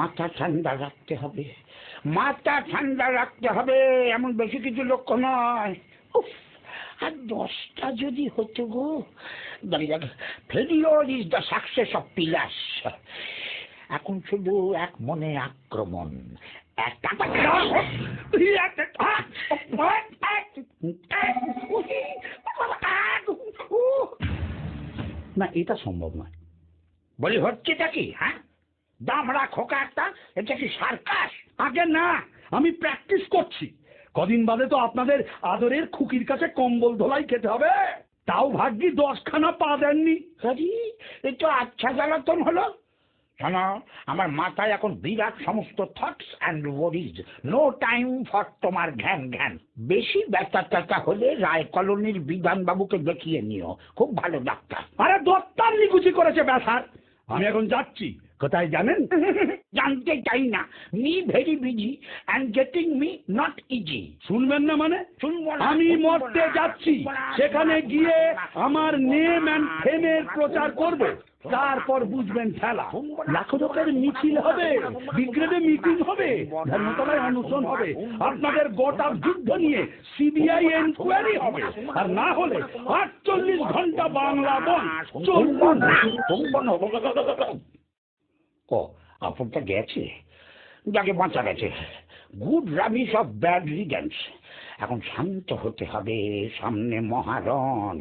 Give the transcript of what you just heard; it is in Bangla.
মাথা ঠান্ডা রাখতে হবে, মাথা ঠান্ডা রাখতে হবে, এমন বেশি কিছু লক্ষ্য নয়। উফ, আর 10টা যদি হতো গো। Failure is the success of pillars. এখন শুধু এক মনে আক্রমণ, না, এটা সম্ভব নয়। বলি হচ্ছেটা কি? হ্যাঁ, দামড়া খোকা একটা, এটা কি সার্কাস? আগে না, আমি প্র্যাকটিস করছি। কদিন বাদে তো আপনাদের আদরের খুকির কাছে কম্বল ধোলাই খেতে হবে। তাও ভাগ্যি 10খানা পা দেননি। এই তো আচ্ছা জ্বালাতন হলো। শোনো, আমার মাথায় এখন বিরাট সমস্ত thoughts and worries. No time for তোমার ঘ্যান ঘ্যান। বেশি ব্যথা ট্যাথা হলে রায় কলোনির বিধানবাবুকে দেখিয়ে নিও, খুব ভালো ডাক্তার। আরে দত্তার নিকুচি করেছে ব্যথার। আমি এখন যাচ্ছি। কোথায় জানেন? জানতে চাই না। Me very busy and getting me not easy. শুনবেন না মানে? শুনবো না। আমি মরতে যাচ্ছি। সেখানে গিয়ে আমার নেম অ্যান্ড ফেমের প্রচার করব। তারপর বুঝবেন খেলা। লাখো লোকের মিছিল হবে, ব্রিগেডে মিটিং হবে, ধর্মতলায় অনুষ্ঠান হবে, আপনাদের গোটা যুদ্ধ নিয়ে সিবিআই এনকোয়ারি হবে, আর না হলে 48 ঘন্টা বাংলা বন চলবে। ও, আপনারটা গেছে, যাকে বাঁচা গেছে। Good rubbish of bad riddance. এখন শান্ত হতে হবে, সামনে মহারণ।